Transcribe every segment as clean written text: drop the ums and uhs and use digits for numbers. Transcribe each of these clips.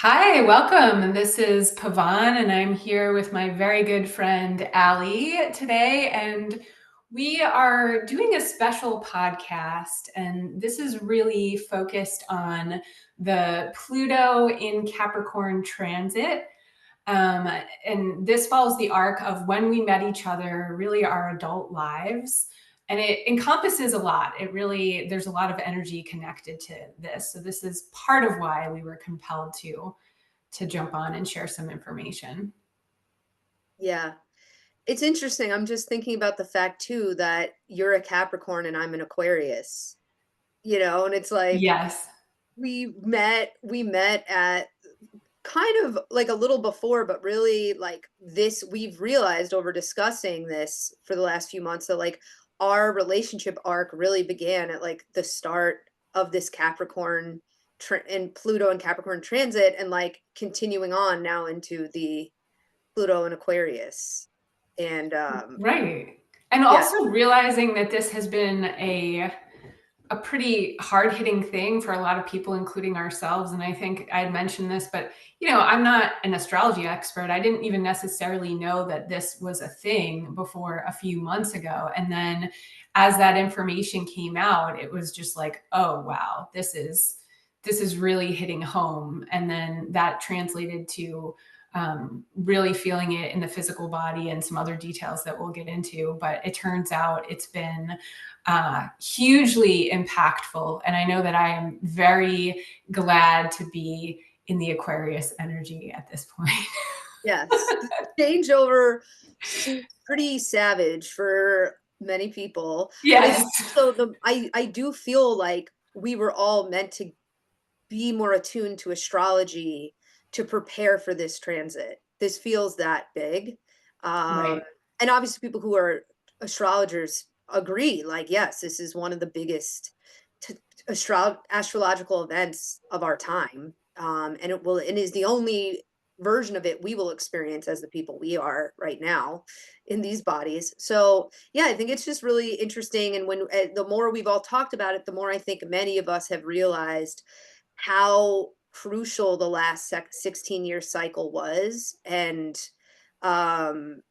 Hi, welcome. This is Pavan, and I'm here with my very good friend Ali today. And we are doing a special podcast, and this is really focused on the Pluto in Capricorn transit. Um, and this follows the arc of when we met each other, really our adult lives. And it encompasses a lot. There's a lot of energy connected to this. So, this is part of why we were compelled to jump on and share some information. Yeah. It's interesting. I'm just thinking about the fact too that you're a Capricorn and I'm an Aquarius, and it's like Yes. we met at kind of like a little before, but really like this we've realized over discussing this for the last few months that like our relationship arc really began at like the start of this Capricorn and Pluto and Capricorn transit and like continuing on now into the Pluto and Aquarius. And Right. And yeah, also realizing that this has been a pretty hard hitting thing for a lot of people, including ourselves. And I think I had mentioned this, but I'm not an astrology expert. I didn't even necessarily know that this was a thing before a few months ago. And then as that information came out, it was just like, oh wow, this is really hitting home. And then that translated to really feeling it in the physical body and some other details that we'll get into. But it turns out it's been hugely impactful. And I know that I am very glad to be in the Aquarius energy at this point. yes. The changeover seems pretty savage for many people. But I think Yes. also I do feel like we were all meant to be more attuned to astrology to prepare for this transit. This feels that big. Um, Right. and obviously people who are astrologers agree, like, yes, this is one of the biggest t- astrological events of our time. And it is the only version of it we will experience as the people we are right now in these bodies. So yeah, I think it's just really interesting. And the more we've all talked about it, the more I think many of us have realized how crucial the last 16-year cycle was, and um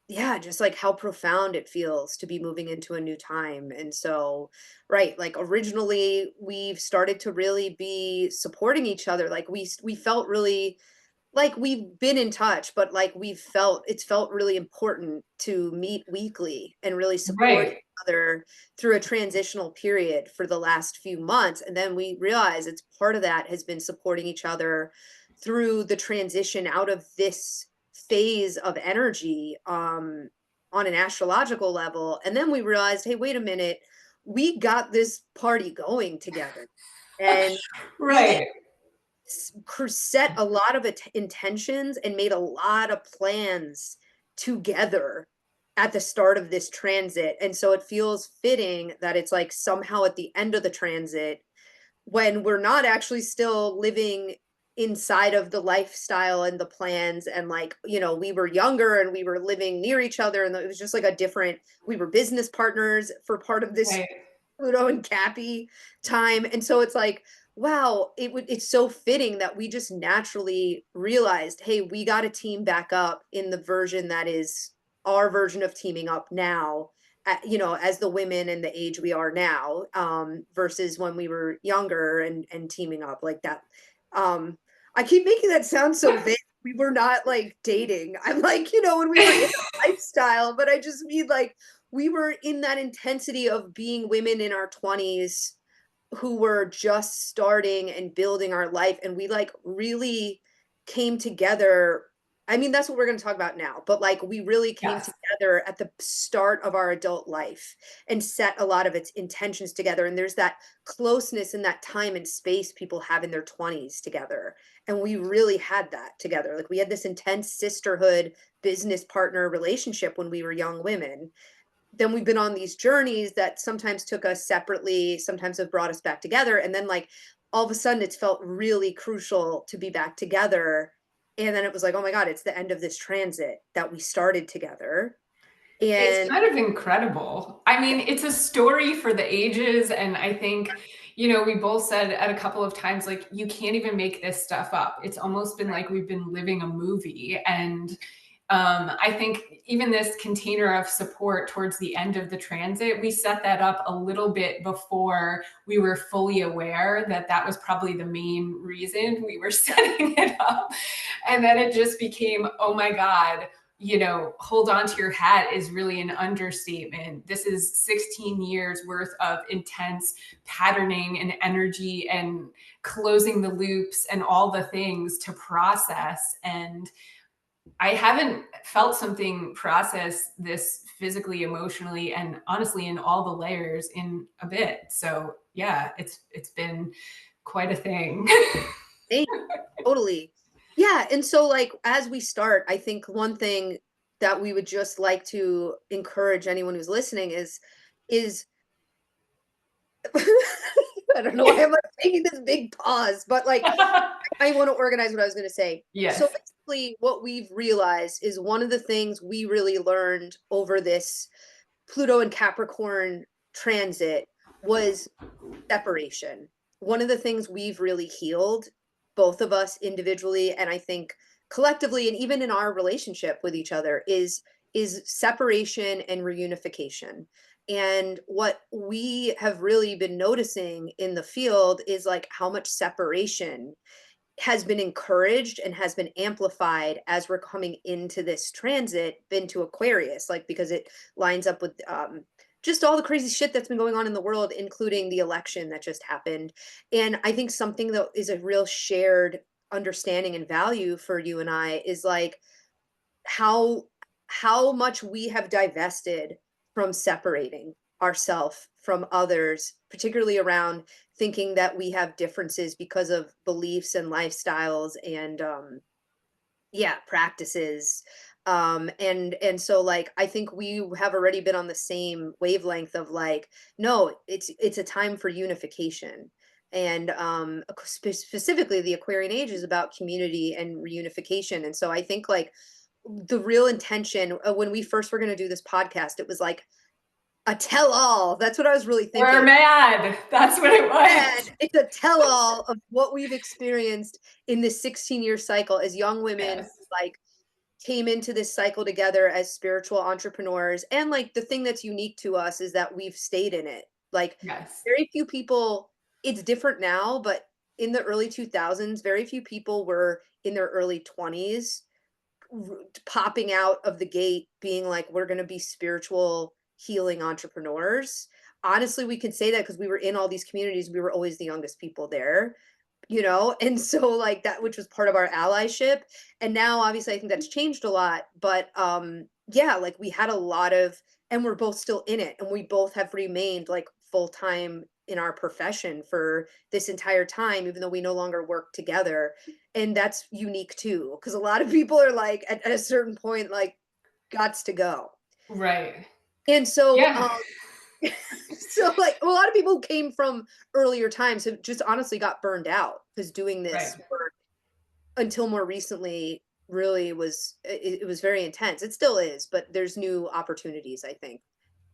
yeah, just like how profound it feels to be moving into a new time. And so right, like originally we've started to really be supporting each other, like we felt really like we've been in touch, but like it's felt really important to meet weekly and really support each Right. other through a transitional period for the last few months. And then we realize it's part of that has been supporting each other through the transition out of this phase of energy on an astrological level. And then we realized, hey, wait a minute, we got this party going together. And really Right. set a lot of intentions and made a lot of plans together at the start of this transit. And so it feels fitting that it's like somehow at the end of the transit, when we're not actually still living inside of the lifestyle and the plans, and like, we were younger and we were living near each other, and it was just like we were business partners for part of this Right. Pluto and Cappy time. And so it's like, wow, it's so fitting that we just naturally realized, hey, we got to team back up in the version that is our version of teaming up now, as the women and the age we are now, versus when we were younger and teaming up like that. Um, I keep making that sound so vague. We were not like dating. I'm like, when we were in a lifestyle, but I just mean like we were in that intensity of being women in our 20s who were just starting and building our life, and we like really came together. I mean, that's what we're going to talk about now, but like we really came Yes. together at the start of our adult life and set a lot of its intentions together. And there's that closeness in that time and space people have in their 20s together, and we really had that together. Like we had this intense sisterhood business partner relationship when we were young women. Then we've been on these journeys that sometimes took us separately, sometimes have brought us back together. And then like all of a sudden it's felt really crucial to be back together. And then it was like, oh my God, it's the end of this transit that we started together. It's And kind of incredible. I mean, it's a story for the ages. And I think, You know, we both said at a couple of times, like, you can't even make this stuff up. It's almost been like we've been living a movie. And I think even this container of support towards the end of the transit, we set that up a little bit before we were fully aware that that was probably the main reason we were setting it up. And then it just became, oh my God, you know, hold on to your hat is really an understatement. This is 16 years worth of intense patterning and energy and closing the loops and all the things to process. And I haven't felt something process this physically, emotionally, and honestly in all the layers in a bit. So yeah, it's been quite a thing. Hey, totally. Yeah, and so, like, as we start, I think one thing that we would just like to encourage anyone who's listening is I don't know why I'm, like, taking this big pause, but, like, I wanna organize what I was gonna say. So, Yes. basically, what we've realized is one of the things we really learned over this Pluto and Capricorn transit was separation. One of the things we've really healed, both of us individually, and I think collectively, and even in our relationship with each other, is separation and reunification. And what we have really been noticing in the field is like how much separation has been encouraged and has been amplified as we're coming into this transit into Aquarius, like because it lines up with just all the crazy shit that's been going on in the world, including the election that just happened. And I think something that is a real shared understanding and value for you and I is like how how much we have divested from separating ourselves from others, particularly around thinking that we have differences because of beliefs and lifestyles and yeah, practices. And so like I think we have already been on the same wavelength of like, no, it's a time for unification. And specifically the Aquarian age is about community and reunification. And so I think like the real intention when we first were going to do this podcast, it was like a tell all. That's what I was really We're thinking. mad. That's what it And was. it's a tell all of what we've experienced in this 16-year cycle as young women Yes. who, like, came into this cycle together as spiritual entrepreneurs. And like the thing that's unique to us is that we've stayed in it. Like Yes. very few people, it's different now, but in the early 2000s, very few people were in their early 20s popping out of the gate being like, we're going to be spiritual healing entrepreneurs. Honestly, we can say that because we were in all these communities. We were always the youngest people there, you know? And so like that, which was part of our allyship. And now obviously I think that's changed a lot, but yeah, like we had a lot of, and we're both still in it, and we both have remained like full-time in our profession for this entire time, even though we no longer work together. And that's unique too, because a lot of people are like at a certain point, like, gots to go. Right. And so Yeah. so like a lot of people who came from earlier times have just honestly got burned out because doing Right. this work until more recently really was it was very intense. It still is, but there's new opportunities, I think,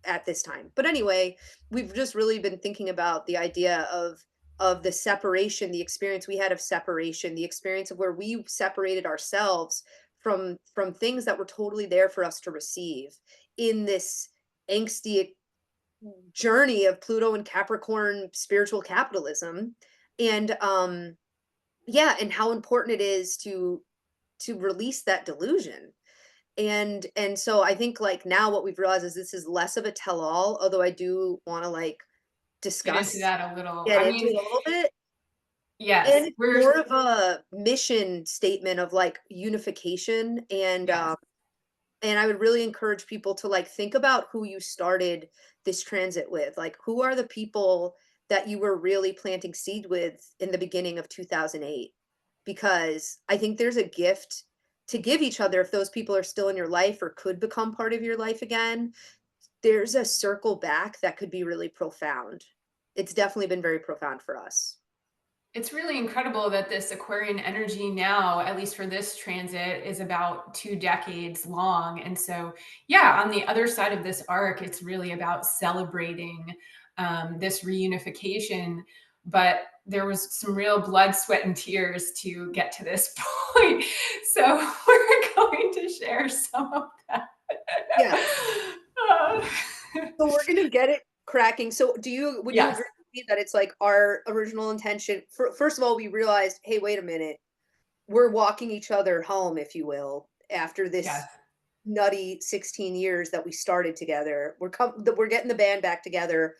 at this time. But anyway, we've just really been thinking about the idea of the separation, the experience we had of separation, the experience of where we separated ourselves from things that were totally there for us to receive in this angsty journey of Pluto and Capricorn spiritual capitalism. And yeah, and how important it is to release that delusion. And so I think like now what we've realized is this is less of a tell all, although I do want to like Get into discuss, that a little. get I into it mean, a little bit. And yes, it's we're more of a mission statement of like unification. yes. And I would really encourage people to like think about who you started this transit with. Like who are the people that you were really planting seed with in the beginning of 2008? Because I think there's a gift to give each other if those people are still in your life or could become part of your life again. There's a circle back that could be really profound. It's definitely been very profound for us. It's really incredible that this Aquarian energy now, at least for this transit, is about 2 decades long. And so, yeah, on the other side of this arc, it's really about celebrating this reunification. but there was some real blood, sweat, and tears to get to this point. So we're going to share some of that. Yes. Uh, So we're gonna get it cracking. So would you yes, agree with me that it's like our original intention first of all, we realized, hey, wait a minute, we're walking each other home, if you will, after yes, this nutty 16 years that we started together. We're getting the band back together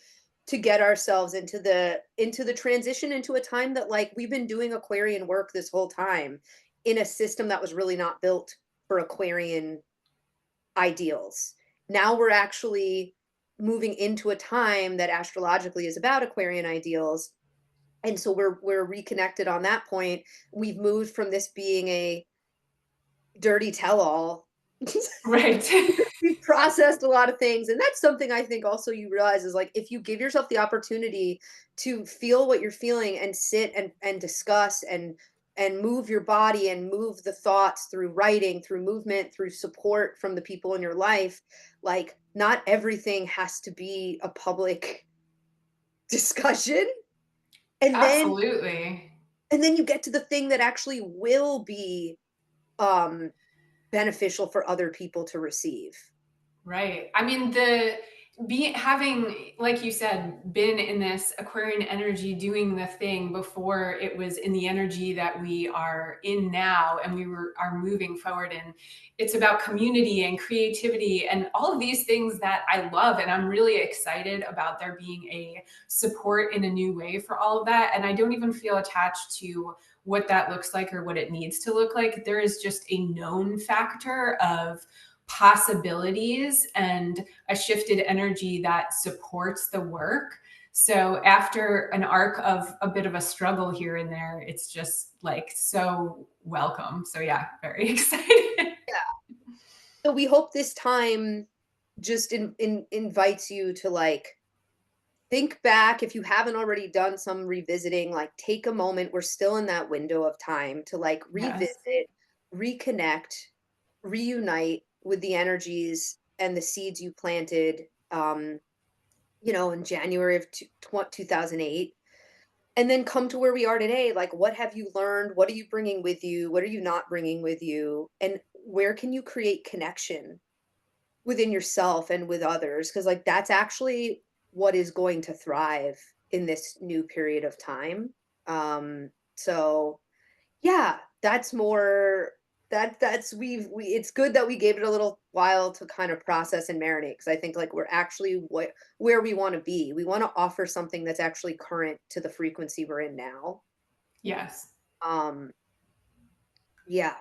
to get ourselves into the transition into a time that like we've been doing Aquarian work this whole time in a system that was really not built for Aquarian ideals. Now we're actually moving into a time that astrologically is about Aquarian ideals. And so we're reconnected on that point. We've moved from this being a dirty tell-all. right. We've processed a lot of things. And that's something I think also you realize is like if you give yourself the opportunity to feel what you're feeling and sit and discuss and move your body and move the thoughts through writing, through movement, through support from the people in your life, like not everything has to be a public discussion. And then Absolutely. and then you get to the thing that actually will be um beneficial for other people to receive. Right. I mean, the be having, like you said, been in this Aquarian energy doing the thing before it was in the energy that we are in now, and are moving forward. And it's about community and creativity and all of these things that I love. And I'm really excited about there being a support in a new way for all of that. And I don't even feel attached to what that looks like or what it needs to look like. There is just a known factor of possibilities and a shifted energy that supports the work. So after an arc of a bit of a struggle here and there, it's just like so welcome. So yeah, very excited. So we hope this time just invites you to like think back if you haven't already done some revisiting, like take a moment. We're still in that window of time to like Yes. revisit, reconnect, reunite with the energies and the seeds you planted in January of 2008 and then come to where we are today. Like what have you learned? What are you bringing with you? What are you not bringing with you? And where can you create connection within yourself and with others? Because like that's actually what is going to thrive in this new period of time. So yeah, that's more that's we it's good that we gave it a little while to kind of process and marinate because I think like we're actually where we want to be. We want to offer something that's actually current to the frequency we're in now. Yes. Um yeah.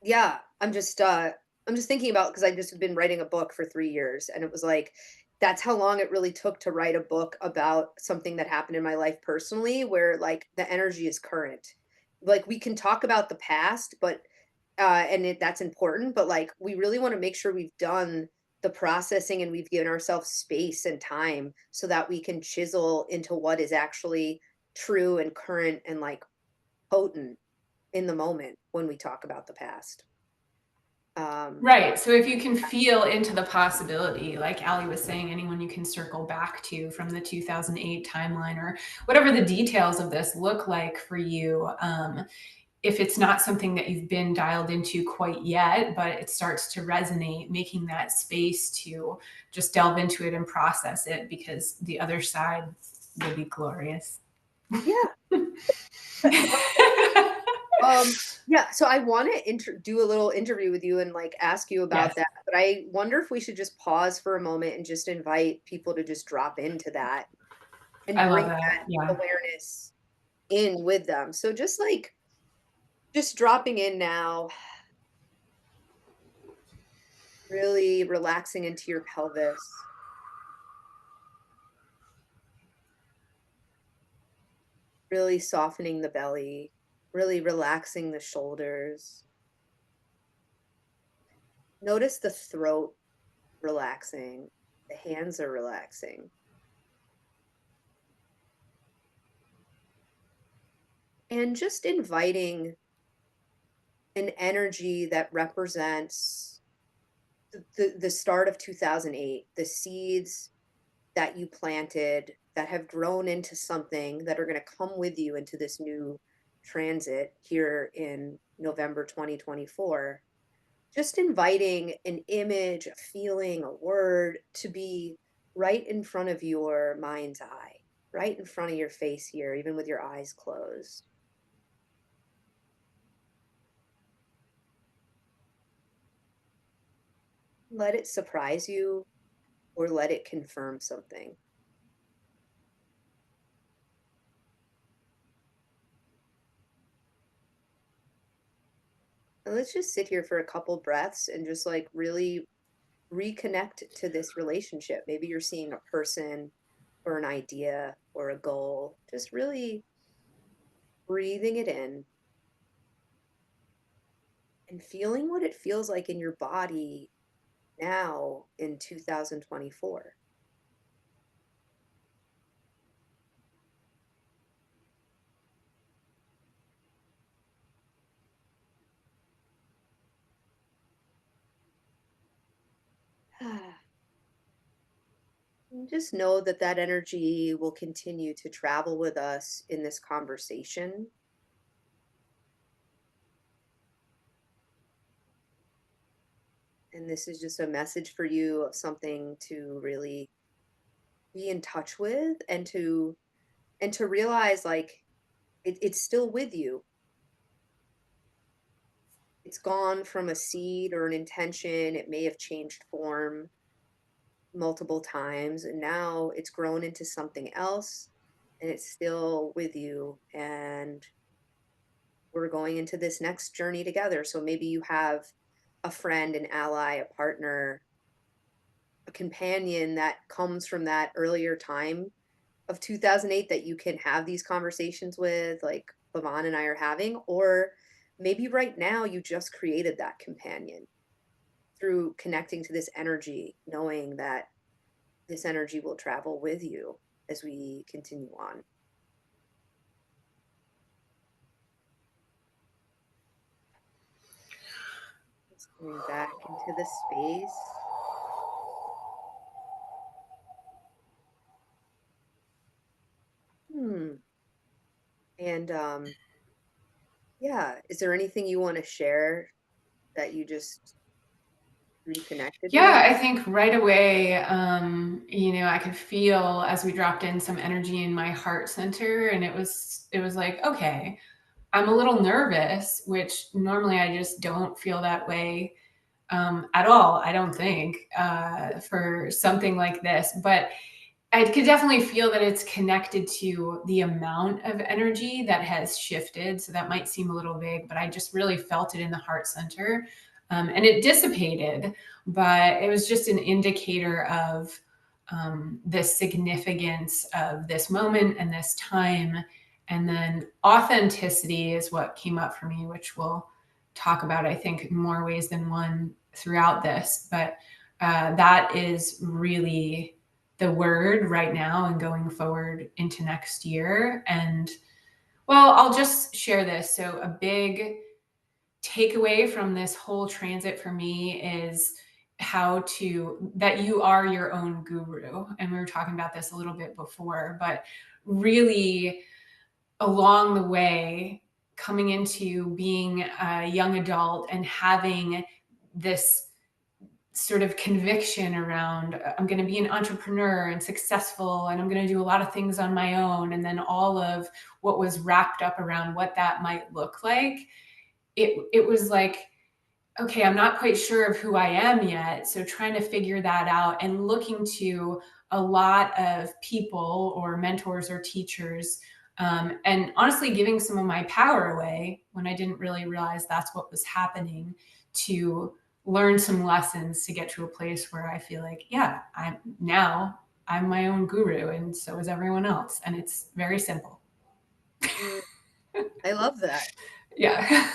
Yeah, I'm just thinking about because I just have been writing a book for 3 years, and it was like, that's how long it really took to write a book about something that happened in my life personally, where, like, the energy is current. Like, we can talk about the past, but, that's important, but, like, we really wanna make sure we've done the processing and we've given ourselves space and time so that we can chisel into what is actually true and current and, like, potent in the moment when we talk about the past. Um, Right. So if you can feel into the possibility, like Ali was saying, anyone you can circle back to from the 2008 timeline or whatever the details of this look like for you, if it's not something that you've been dialed into quite yet, but it starts to resonate, making that space to just delve into it and process it because the other side will be glorious. yeah. Um, yeah, so I wanna do a little interview with you and, like, ask you Yes, about that, but I wonder if we should just pause for a moment and just invite people to just drop into that and I bring love that. that Yeah. awareness in with them. So just, like, just dropping in now, really relaxing into your pelvis, really softening the belly, really relaxing the shoulders. Notice the throat relaxing, the hands are relaxing. And just inviting an energy that represents the start of 2008, the seeds that you planted that have grown into something that are going to come with you into this new transit here in November 2024. Just inviting an image, a feeling, a word to be right in front of your mind's eye, right in front of your face here, even with your eyes closed. Let it surprise you or let it confirm something. And let's just sit here for a couple breaths and just like really reconnect to this relationship. Maybe you're seeing a person or an idea or a goal. Just really breathing it in and feeling what it feels like in your body now in 2024. And just know that that energy will continue to travel with us in this conversation. And this is just a message for you of something to really be in touch with and to realize like it's still with you. It's gone from a seed or an intention. It may have changed form multiple times, and now it's grown into something else, and it's still with you. And we're going into this next journey together. So maybe you have a friend, an ally, a partner, a companion that comes from that earlier time of 2008 that you can have these conversations with, like Pavan and I are having, or maybe right now you just created that companion through connecting to this energy, knowing that this energy will travel with you as we continue on. Just coming back into the space. Hmm. And yeah, is there anything you want to share that you just reconnected Yeah, with? I think right away, I could feel as we dropped in some energy in my heart center, and it was like, okay, I'm a little nervous, which normally I just don't feel that way at all. I don't think for something like this, but I could definitely feel that it's connected to the amount of energy that has shifted. So that might seem a little vague, but I just really felt it in the heart center. And it dissipated, but it was just an indicator of the significance of this moment and this time. And then authenticity is what came up for me, which we'll talk about, I think, in more ways than one throughout this. But that is really the word right now and going forward into next year. And well, I'll just share this. So, a big takeaway from this whole transit for me is that you are your own guru. And we were talking about this a little bit before, but really along the way, coming into being a young adult and having this sort of conviction around I'm going to be an entrepreneur and successful and I'm going to do a lot of things on my own, and then all of what was wrapped up around what that might look like, it was like, okay, I'm not quite sure of who I am yet, so trying to figure that out and looking to a lot of people or mentors or teachers, and honestly giving some of my power away when I didn't really realize that's what was happening, to learn some lessons to get to a place where I feel like, yeah, I'm my own guru and so is everyone else. And it's very simple. Mm, I love that. Yeah.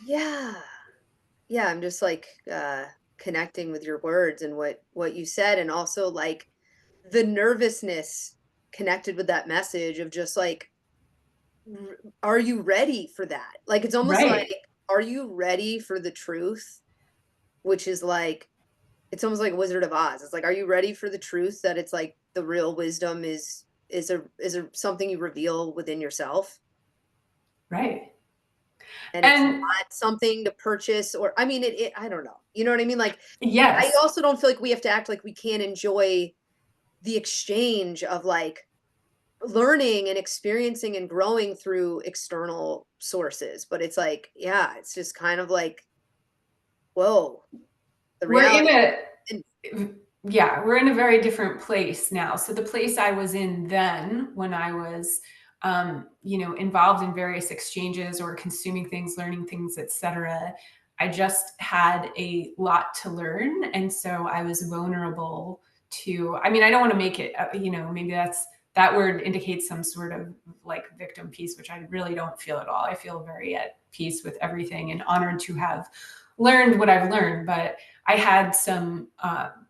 Yeah. Yeah, I'm just like connecting with your words and what you said, and also like the nervousness connected with that message of just like are you ready for that? Like it's almost like Right. are you ready for the truth? Which is like it's almost like Wizard of Oz. It's like are you ready for the truth that it's like the real wisdom is something you reveal within yourself, Right. and it's And not something to purchase, or I mean, it I don't know. You know what I mean? Like, I yes, also don't feel like we have to act like we can't enjoy the exchange of, like, learning and experiencing and growing through external sources, but it's like, yeah, it's just kind of like, whoa, the we're in reality. a And yeah, we're in a very different place now. So the place I was in then, when I was, involved in various exchanges or consuming things, learning things, etc., I just had a lot to learn, and so I was vulnerable to. I mean, I don't want to make it. Maybe that word indicates some sort of like victim piece, which I really don't feel at all. I feel very at peace with everything and honored to have learned what I've learned, but I had some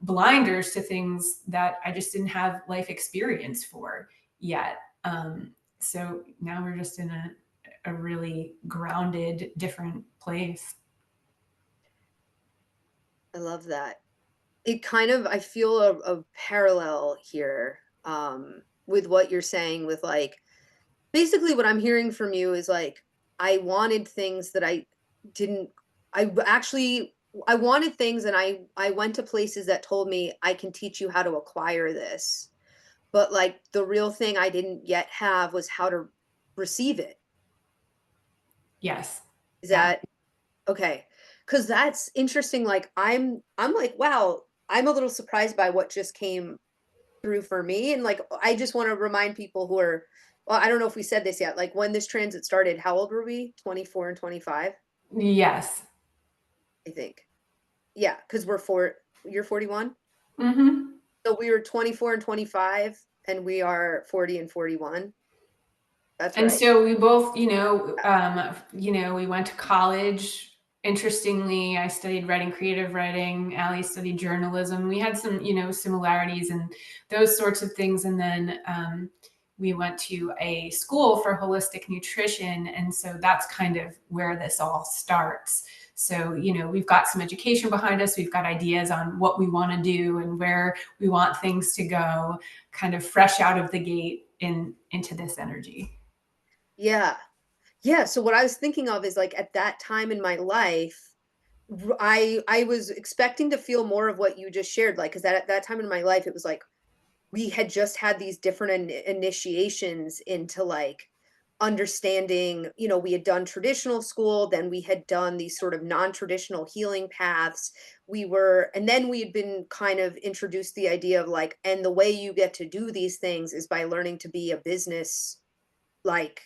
blinders to things that I just didn't have life experience for yet. So now we're just in a really grounded, different place. I love that. It kind of I feel a parallel here, with what you're saying with, like, basically what I'm hearing from you is, like, I wanted things that I didn't actually I wanted things, and I went to places that told me, "I can teach you how to acquire this." But, like, the real thing I didn't yet have was how to receive it. Yes. Is Yeah. that okay? Because that's interesting, like, I'm like, "Wow," I'm a little surprised by what just came through for me, and, like, I just wanna remind people who are well, I don't know if we said this yet, like, when this transit started, how old were we? 24 and 25, Yes. I think. Yeah, because 'cause we're 4 you're 41? Hmm. So we were 24 and 25, and we are 40 and 41. That's And right. so we both, Yeah. we went to college. Interestingly, I studied writing, creative writing. Ali studied journalism. We had some, similarities and those sorts of things. And then we went to a school for holistic nutrition. And so that's kind of where this all starts. So, we've got some education behind us. We've got ideas on what we want to do and where we want things to go, kind of fresh out of the gate into this energy. Yeah. Yeah, so what I was thinking of is, like, at that time in my life, I was expecting to feel more of what you just shared, like, because at that time in my life, it was like we had just had these different initiations into, like, understanding, we had done traditional school, then we had done these sort of non-traditional healing paths. And then we had been kind of introduced the idea of, like, and the way you get to do these things is by learning to be a business, like,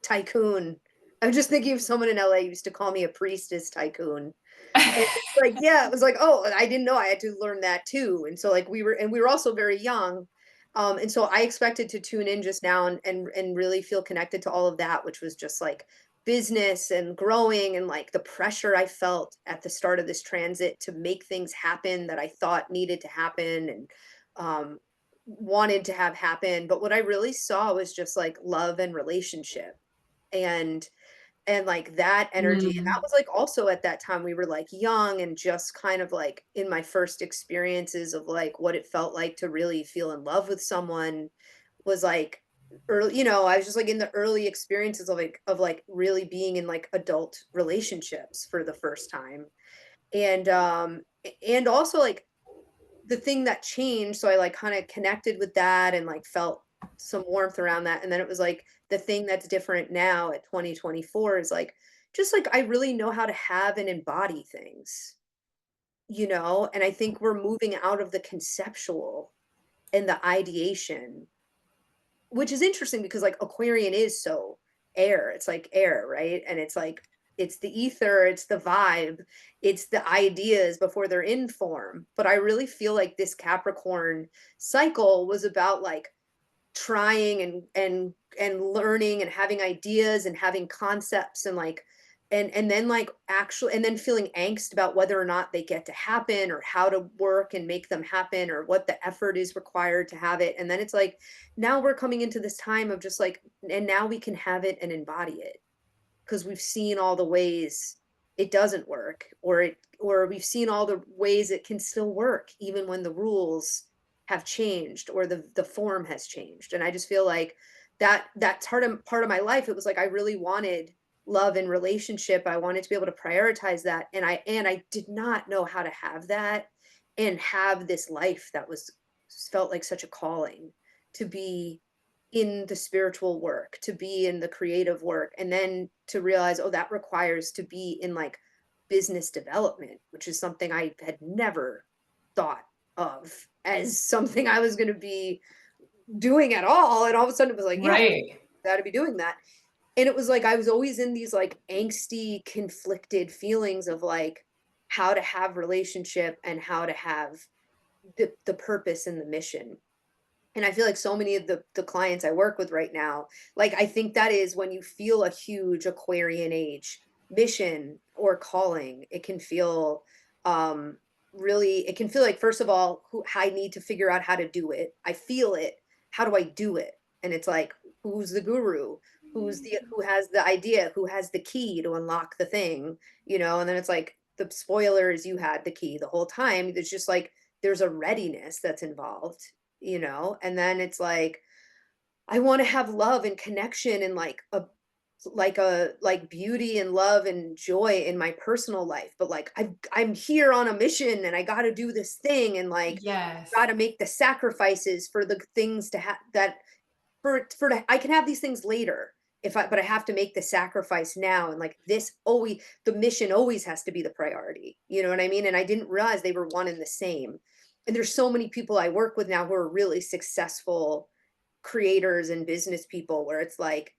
tycoon. I'm just thinking of someone in LA used to call me a priestess tycoon. And it's like, yeah, it was like, oh, I didn't know I had to learn that too. And so, like, we were also very young. And so I expected to tune in just now and really feel connected to all of that, which was just like business and growing, and like the pressure I felt at the start of this transit to make things happen that I thought needed to happen, and um wanted to have happen. But what I really saw was just like love and relationship, and like that energy. And that Mm, was like also at that time we were like young and just kind of like in my first experiences of like what it felt like to really feel in love with someone, was like early, I was just like in the early experiences of like really being in like adult relationships for the first time. And and also like the thing that changed, so I, like, kinda connected with that and, like, felt some warmth around that, and then it was, like, the thing that's different now at 2024 is, like, just, like, I really know how to have and embody things, and I think we're moving out of the conceptual and the ideation, which is interesting because, like, Aquarian is so air, it's like air, right? And it's like it's the ether, it's the vibe, it's the ideas before they're in form. But I really feel like this Capricorn cycle was about like trying and learning and having ideas and having concepts, and like and then like actually and then feeling angst about whether or not they get to happen, or how to work and make them happen, or what the effort is required to have it. And then it's like now we're coming into this time of just like, and now we can have it and embody it because we've seen all the ways it doesn't work, or we've seen all the ways it can still work even when the rules have changed, or the form has changed. And I just feel like that's part of my life. It was like I really wanted love and relationship. I wanted to be able to prioritize that. And I did not know how to have that and have this life that was felt like such a calling to be in the spiritual work, to be in the creative work, and then to realize, oh, that requires to be in like business development, which is something I had never thought of as something I was going to be doing at all. And all of a sudden it was like, yeah, Right. got to be doing that. And it was like I was always in these like angsty, conflicted feelings of like how to have relationship and how to have the purpose and the mission. And I feel like so many of the clients I work with right now, like I think that is when you feel a huge Aquarian age mission or calling, it can feel um really, it can feel like, first of all, who I need to figure out how to do it. I feel it. How do I do it? And it's like, who's the guru? Who has the idea? Who has the key to unlock the thing? And then it's like the spoiler is you had the key the whole time. There's just like there's a readiness that's involved, and then it's like I want to have love and connection and like beauty and love and joy in my personal life, but like I'm here on a mission and I got to do this thing, and like Yes. got to make the sacrifices for the things to have that I can have these things later but I have to make the sacrifice now. And like this always, the mission always has to be the priority. You know what I mean? And I didn't realize they were one and the same. And there's so many people I work with now who are really successful creators and business people where it's like,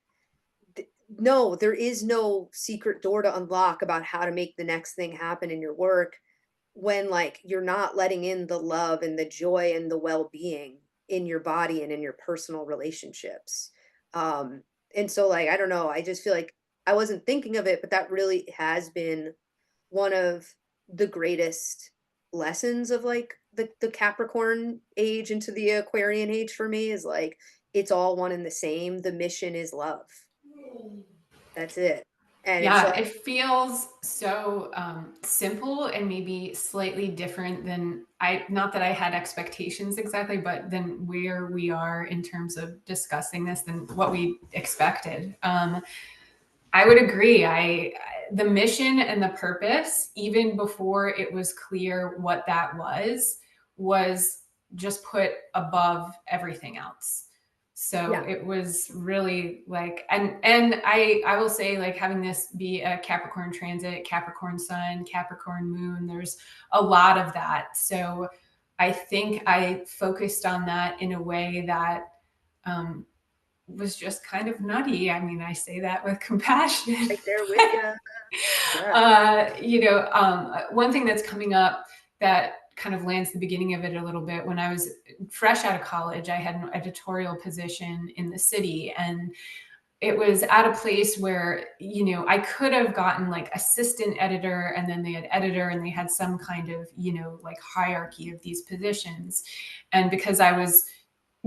no, there is no secret door to unlock about how to make the next thing happen in your work when like you're not letting in the love and the joy and the well-being in your body and in your personal relationships. And so like I don't know, I just feel like I wasn't thinking of it, but that really has been one of the greatest lessons of like the Capricorn age into the Aquarian age for me is like it's all one and the same. The mission is love. That's it. And it's Yeah, like, it feels so simple and maybe slightly different than not that I had expectations exactly, but than where we are in terms of discussing this than what we expected. I would agree. The mission and the purpose, even before it was clear what that was just put above everything else. So yeah, it was really like, and I will say, like, having this be a Capricorn transit, Capricorn sun, Capricorn moon, there's a lot of that. So I think I focused on that in a way that um, was just kind of nutty. I mean, I say that with compassion. right there with you. Yeah. One thing that's coming up that kind of lands the beginning of it a little bit. When I was fresh out of college, I had an editorial position in the city, and it was at a place where, I could have gotten like assistant editor, and then they had editor, and they had some kind of, like hierarchy of these positions. And because I was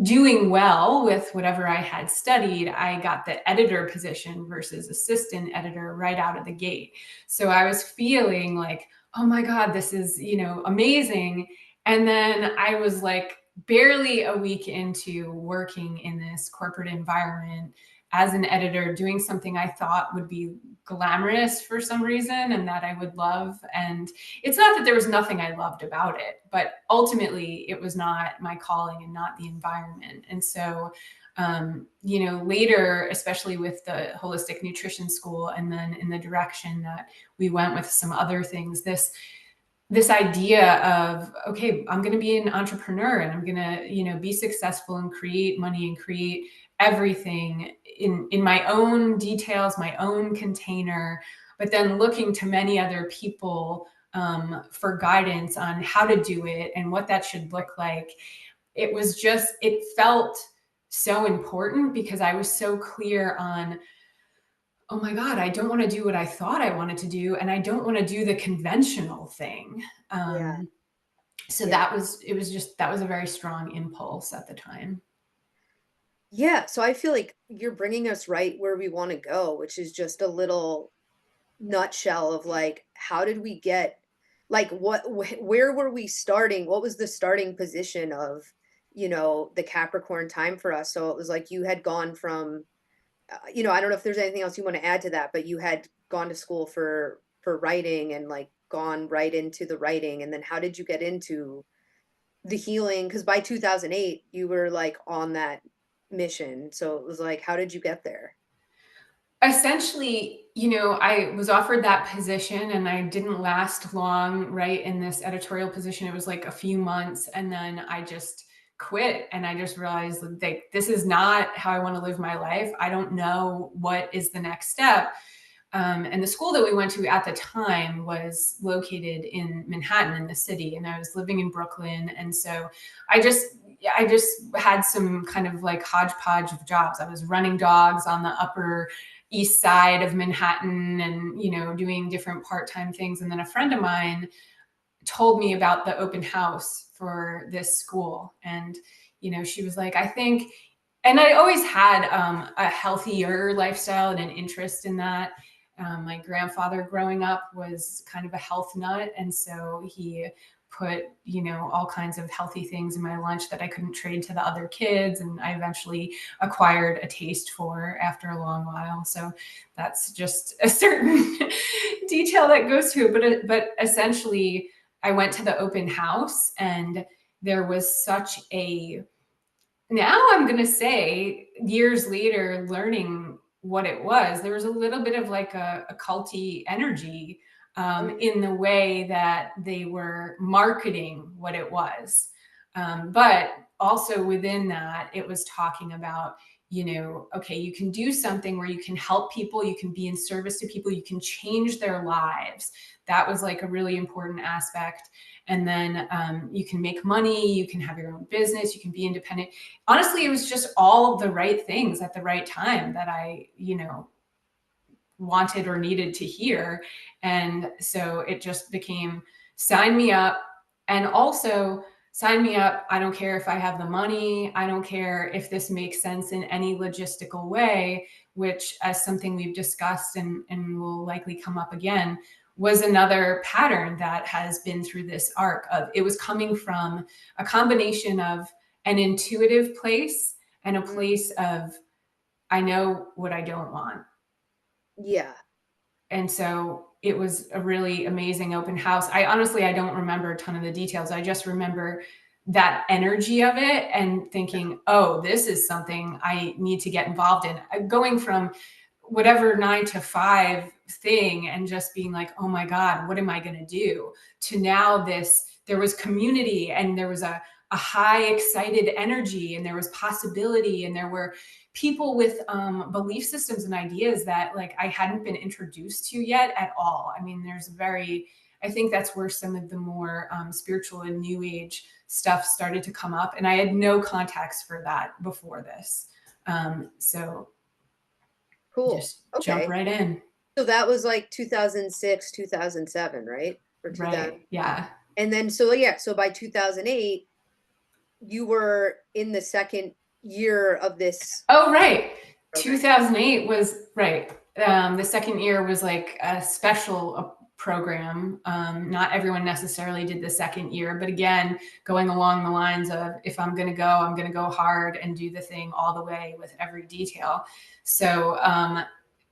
doing well with whatever I had studied, I got the editor position versus assistant editor right out of the gate. So I was feeling like, oh my God, this is, amazing. And then I was like barely a week into working in this corporate environment as an editor, doing something I thought would be glamorous for some reason and that I would love. And it's not that there was nothing I loved about it, but ultimately it was not my calling and not the environment. And so, later, especially with the holistic nutrition school, and then in the direction that we went with some other things, this idea of, okay, I'm going to be an entrepreneur and I'm going to, be successful and create money and create everything in my own details, my own container, but then looking to many other people for guidance on how to do it and what that should look like. It felt so important because I was so clear on, oh my God, I don't want to do what I thought I wanted to do. And I don't want to do the conventional thing. Yeah. So Yeah. that was a very strong impulse at the time. Yeah, so I feel like you're bringing us right where we want to go, which is just a little nutshell of like how did we get like where were we starting? What was the starting position of the Capricorn time for us. So it was like you had gone from, I don't know if there's anything else you want to add to that, but you had gone to school for writing and like gone right into the writing. And then how did you get into the healing? Because by 2008, you were like on that mission. So it was like, how did you get there? Essentially, I was offered that position and I didn't last long, right, in this editorial position. It was like a few months and then I just quit and I just realized like this is not how I want to live my life. I don't know what is the next step. And the school that we went to at the time was located in Manhattan in the city, and I was living in Brooklyn. And so I just had some kind of like hodgepodge of jobs. I was running dogs on the Upper East Side of Manhattan and, doing different part-time things. And then a friend of mine told me about the open house for this school. And, she was like, I think, and I always had a healthier lifestyle and an interest in that. My grandfather growing up was kind of a health nut. And so he put, all kinds of healthy things in my lunch that I couldn't trade to the other kids. And I eventually acquired a taste for after a long while. So that's just a certain detail that goes to it. But essentially, I went to the open house and there was such a, now I'm going to say years later, learning what it was, there was a little bit of like a culty energy Oh, in the way that they were marketing what it was. But also within that, it was talking about, okay, you can do something where you can help people, you can be in service to people, you can change their lives. That was like a really important aspect. And then you can make money, you can have your own business, you can be independent. Honestly, it was just all of the right things at the right time that I, wanted or needed to hear. And so it just became sign me up. And also, sign me up. I don't care if I have the money. I don't care if this makes sense in any logistical way, which, as something we've discussed and will likely come up again, was another pattern that has been through this arc of it was coming from a combination of an intuitive place and a mm, place of I know what I don't want. yeah. And so it was a really amazing open house. I don't remember a ton of the details. I just remember that energy of it and Yeah. thinking, oh, this is something I need to get involved in. Going from whatever 9 to 5 thing and just being like, oh my God, what am I going to do? To now there was community and there was a high excited energy and there was possibility and there were people with belief systems and ideas that like I hadn't been introduced to yet at all. I mean, I think that's where some of the more spiritual and new age stuff started to come up. And I had no context for that before this. So Cool. just jump Okay. right in. So that was like 2006, 2007, right? Or 2000. Right. Yeah. And then, so yeah, so by 2008, you were in the second year of this Oh, right. program. 2008 was right. The second year was like a special program. Not everyone necessarily did the second year, but again, going along the lines of if I'm going to go, I'm going to go hard and do the thing all the way with every detail. So,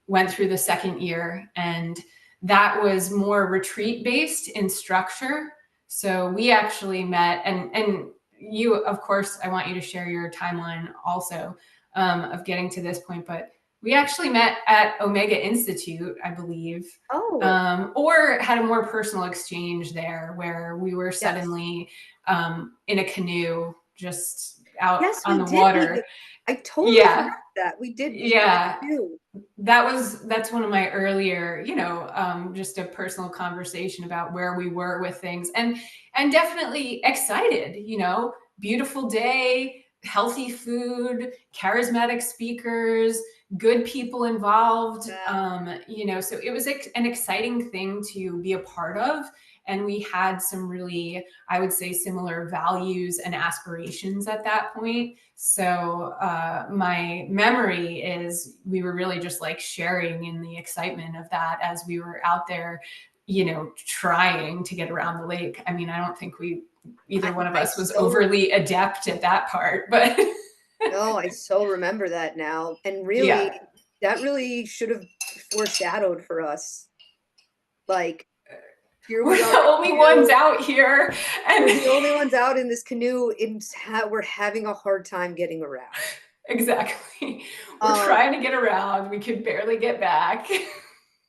went through the second year, and that was more retreat based in structure. So we actually met, and you, of course, I want you to share your timeline also of getting to this point, but we actually met at Omega Institute, I believe, Oh, or had a more personal exchange there where we were yes. suddenly in a canoe just out Yes, on we the did. water. I totally forgot Yeah. that. We did meet in a Yeah. canoe. That's one of my earlier, just a personal conversation about where we were with things, and definitely excited, beautiful day, healthy food, charismatic speakers, good people involved. Yeah. So it was an exciting thing to be a part of. And we had some really, I would say, similar values and aspirations at that point. So my memory is we were really just like sharing in the excitement of that as we were out there, trying to get around the lake. I mean, I don't think we either one of I us was so remember. overly adept at that part, but No, I so remember that now, and yeah, really, that really should have foreshadowed for us, like, here we're we are the in only ones canoe, out here. we're And the only ones out in this canoe, we're having a hard time getting around. exactly, we're Um, trying to get around. We could barely get back, but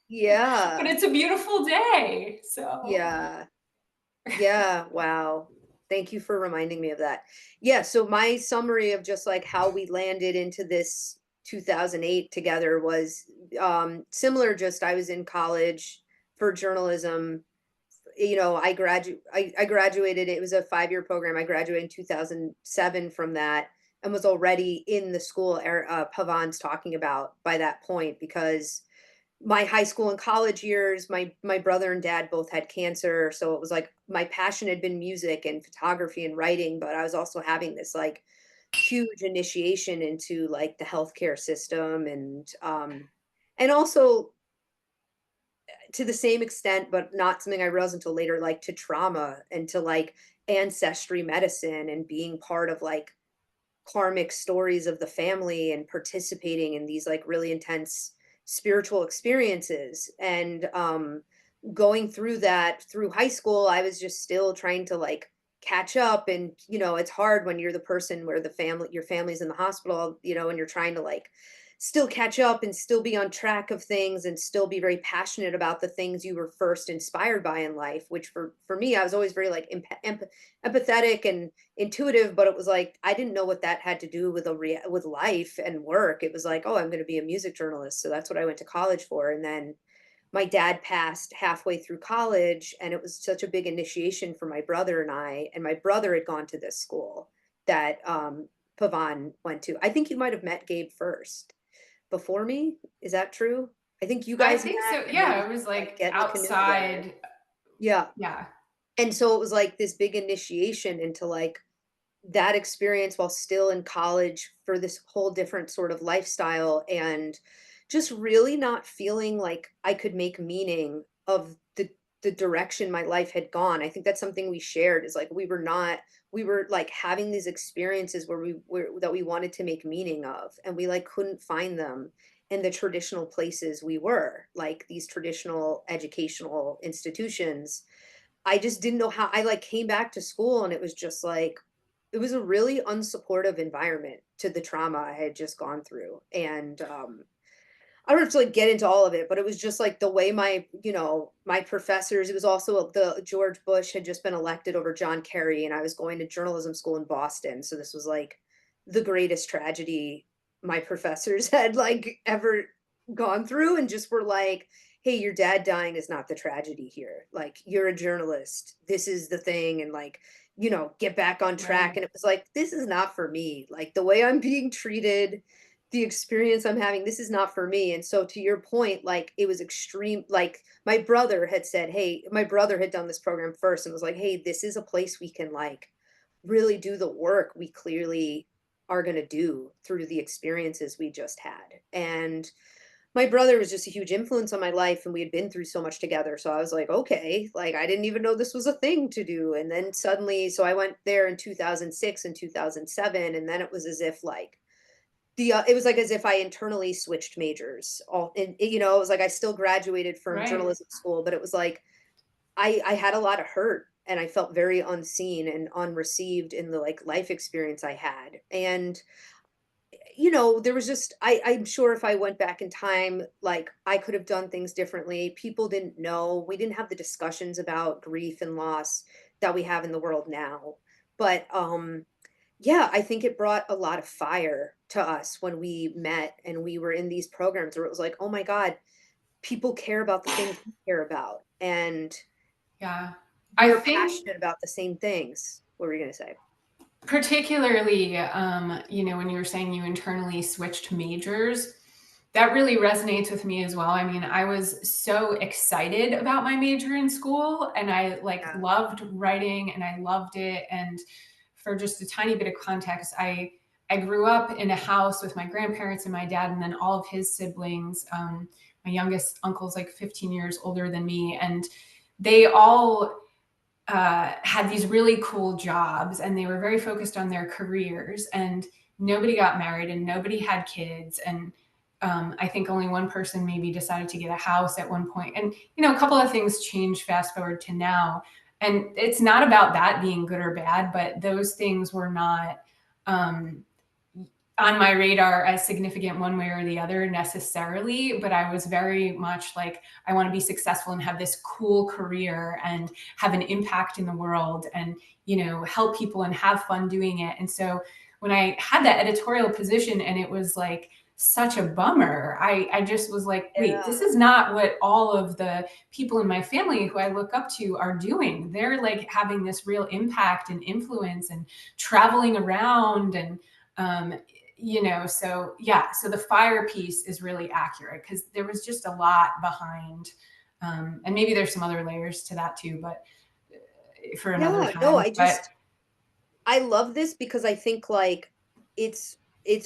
yeah, it's a beautiful day. So, yeah. Yeah, wow. Thank you for reminding me of that. Yeah, so my summary of just like how we landed into this 2008 together was similar, just I was in college for journalism. You know, I graduated, it was a 5-year program. I graduated in 2007 from that and was already in the school Pavan's talking about by that point, because my high school and college years, my brother and dad both had cancer, so it was like my passion had been music and photography and writing, but I was also having this like huge initiation into like the healthcare system, and also to the same extent, but not something I realized until later, like to trauma and to like ancestry medicine and being part of like karmic stories of the family and participating in these like really intense spiritual experiences, and going through that through high school. I was just still trying to like catch up, and you know it's hard when you're the person where your family's in the hospital, you know, and you're trying to like still catch up and still be on track of things and still be very passionate about the things you were first inspired by in life, which for me, I was always very like empathetic and intuitive, but it was like I didn't know what that had to do with with life and work. It was like, oh, I'm going to be a music journalist, so that's what I went to college for. And then my dad passed halfway through college, and it was such a big initiation for my brother and I. And my brother had gone to this school that Pavan went to. I think you might have met Gabe first before me. Is that true? I think you I guys think met so. and maybe Yeah, it was like like get in the canoe together. outside. Yeah. Yeah, And so it was like this big initiation into like that experience while still in college for this whole different sort of lifestyle, and just really not feeling like I could make meaning of the direction my life had gone. I think that's something we shared, is like we were like having these experiences where we were that we wanted to make meaning of, and we like couldn't find them in the traditional places we were, like these traditional educational institutions. I just didn't know how. I like came back to school and it was just like it was a really unsupportive environment to the trauma I had just gone through. And I don't have to like get into all of it, but it was just like the way my professors, it was also the George Bush had just been elected over John Kerry, and I was going to journalism school in Boston. So this was like the greatest tragedy my professors had like ever gone through, and just were like, hey, your dad dying is not the tragedy here. Like, you're a journalist. This is the thing. And like, get back on track. right. And it was like, this is not for me. Like, the way I'm being treated, the experience I'm having, this is not for me. And so to your point, like it was extreme. Like my brother had said, hey, my brother had done this program first and was like, hey, this is a place we can like really do the work we clearly are going to do through the experiences we just had. And my brother was just a huge influence on my life, and we had been through so much together. So I was like, okay, like I didn't even know this was a thing to do. And then suddenly, so I went there in 2006 and 2007, and then it was as if like it was like as if I internally switched majors. All and it was like I still graduated from Right. journalism school, but it was like I had a lot of hurt, and I felt very unseen and unreceived in the like life experience I had. And there was just I'm sure if I went back in time, like I could have done things differently. People didn't know. We didn't have the discussions about grief and loss that we have in the world now. But yeah, I think it brought a lot of fire to us when we met and we were in these programs where it was like, oh my God, people care about the things we care about. And Yeah. I we're think passionate about the same things. What were you going to say? particularly, when you were saying you internally switched majors, that really resonates with me as well. I mean, I was so excited about my major in school, and I like Yeah. loved writing and I loved it. And for just a tiny bit of context, I grew up in a house with my grandparents and my dad, and then all of his siblings. My youngest uncle's like 15 years older than me, and they all had these really cool jobs, and they were very focused on their careers, and nobody got married and nobody had kids. And I think only one person maybe decided to get a house at one point. And, a couple of things changed fast forward to now. And it's not about that being good or bad, but those things were not um, on my radar as significant one way or the other necessarily, but I was very much like, I want to be successful and have this cool career and have an impact in the world and, help people and have fun doing it. And so when I had that editorial position and it was like such a bummer, I just was like, wait, this Yeah. is not what all of the people in my family who I look up to are doing. They're like having this real impact and influence and traveling around and, um, so yeah, so the fire piece is really accurate because there was just a lot behind, and maybe there's some other layers to that too, but for another Yeah, no, time. But I love this because I think like it's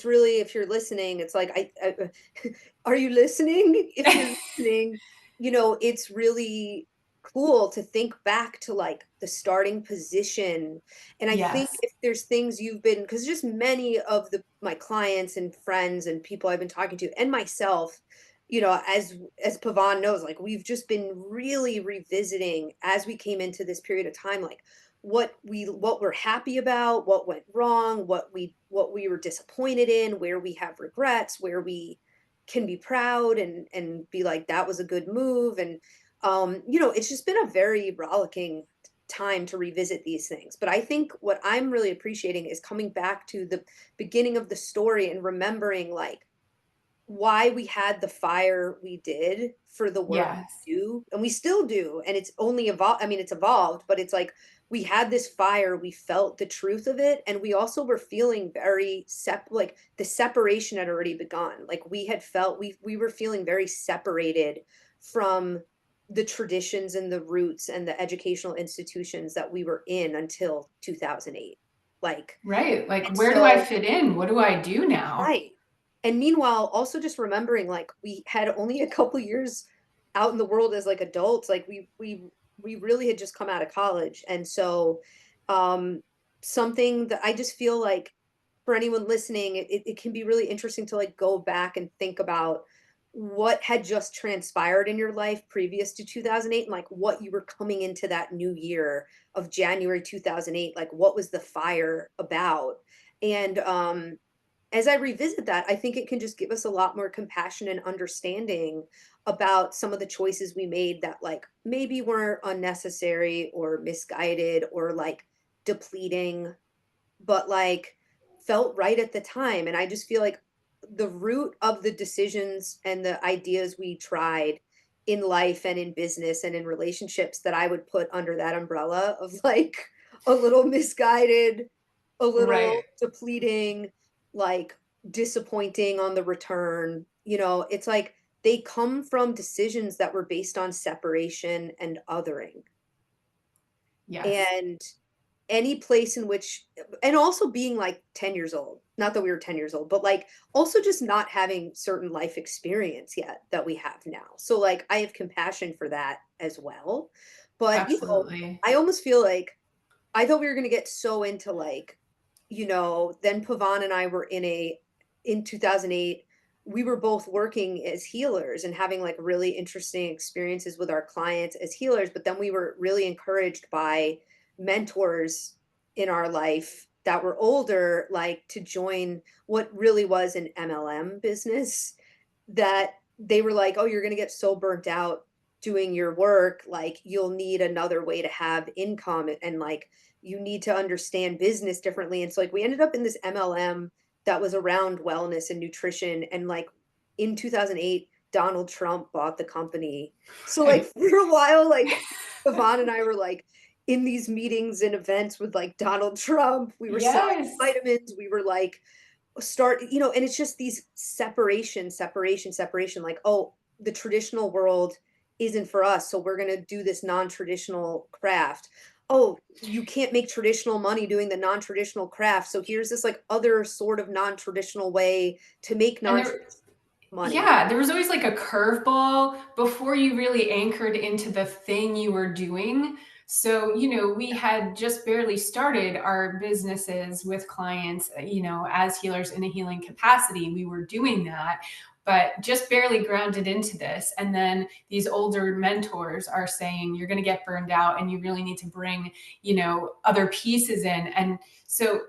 really, if you're listening, it's like are you listening? If you're listening, it's really cool to think back to like the starting position. And I think yes, if there's things you've been, because just many of the my clients and friends and people I've been talking to and myself, as Pavan knows, like we've just been really revisiting as we came into this period of time, like what we're happy about, what went wrong, what we were disappointed in, where we have regrets, where we can be proud and be like that was a good move. And it's just been a very rollicking time to revisit these things. But I think what I'm really appreciating is coming back to the beginning of the story and remembering like why we had the fire we did for the work yes, we do, and we still do, and it's only evolved. I mean, it's evolved, but it's like we had this fire, we felt the truth of it, and we also were feeling very like the separation had already begun. Like we had felt we were feeling very separated from the traditions and the roots and the educational institutions that we were in until 2008. Like, right. Like, and where do I so fit in? What do I do now? right. And meanwhile, also just remembering like we had only a couple years out in the world as like adults, like we really had just come out of college. And so um something that I just feel like for anyone listening, it can be really interesting to like go back and think about what had just transpired in your life previous to 2008 and like what you were coming into that new year of January 2008, like what was the fire about? And as I revisit that, I think it can just give us a lot more compassion and understanding about some of the choices we made that like maybe weren't unnecessary or misguided or like depleting, but like felt right at the time. And I just feel like the root of the decisions and the ideas we tried in life and in business and in relationships that I would put under that umbrella of like a little misguided, a Right. little depleting, like disappointing on the return. It's like they come from decisions that were based on separation and othering. Yes. And any place in which, and also being like 10 years old, not that we were 10 years old, but like also just not having certain life experience yet that we have now. So like I have compassion for that as well. But Absolutely. I almost feel like I thought we were going to get so into like, then Pavan and I were in 2008, we were both working as healers and having like really interesting experiences with our clients as healers. But then we were really encouraged by mentors in our life that were older, like to join what really was an MLM business, that they were like, oh, you're going to get so burnt out doing your work. Like you'll need another way to have income and like, you need to understand business differently. And so like we ended up in this MLM that was around wellness and nutrition. And like in 2008, Donald Trump bought the company. So like for a while, like Yvonne and I were like in these meetings and events with like Donald Trump. We were selling Yes. vitamins. We were like and it's just these separation, like, oh, the traditional world isn't for us. So we're gonna do this non-traditional craft. Oh, you can't make traditional money doing the non-traditional craft. So here's this like other sort of non-traditional way to make And non-traditional money. yeah, there was always like a curveball before you really anchored into the thing you were doing. So, we had just barely started our businesses with clients, as healers in a healing capacity. We were doing that, but just barely grounded into this. And then these older mentors are saying, you're going to get burned out and you really need to bring, other pieces in. And so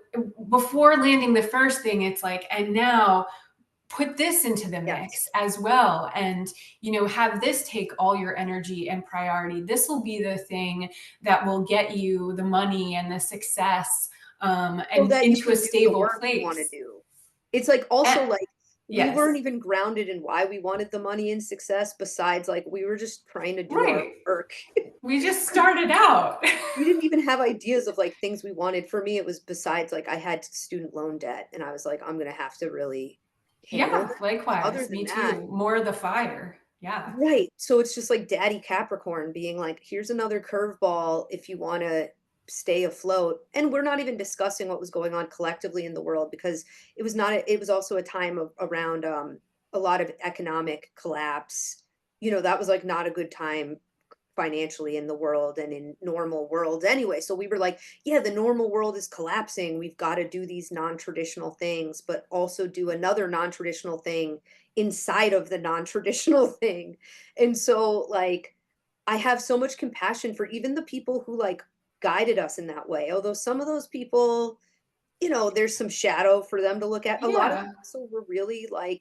before landing the first thing, it's like, and now put this into the mix Yes. as well, and have this take all your energy and priority. This will be the thing that will get you the money and the success, So and that you into a can do the stable work you wanna place. do. It's, like, also, And like, we weren't yes, even grounded in why we wanted the money and success besides, like, we were just trying to do our right, work. we just 'Cause started out. we didn't even have ideas of, like, things we wanted. For me, it was besides, like, I had student loan debt, and I was like, "I'm gonna have to really handle Yeah, this." Other likewise, than me that. too, more of the fire. Yeah, Right, so it's just like Daddy Capricorn being like, "Here's another curveball if you wanna stay afloat," and we're not even discussing what was going on collectively in the world because it was not it was also a time of around, a lot of economic collapse. That was, like, not a good time financially in the world and in normal worlds anyway. So we were like, yeah, the normal world is collapsing. We've got to do these non-traditional things, but also do another non-traditional thing inside of the non-traditional thing. And so like I have so much compassion for even the people who like guided us in that way. Although some of those people, there's some shadow for them to look at. A lot of them yeah, also were really like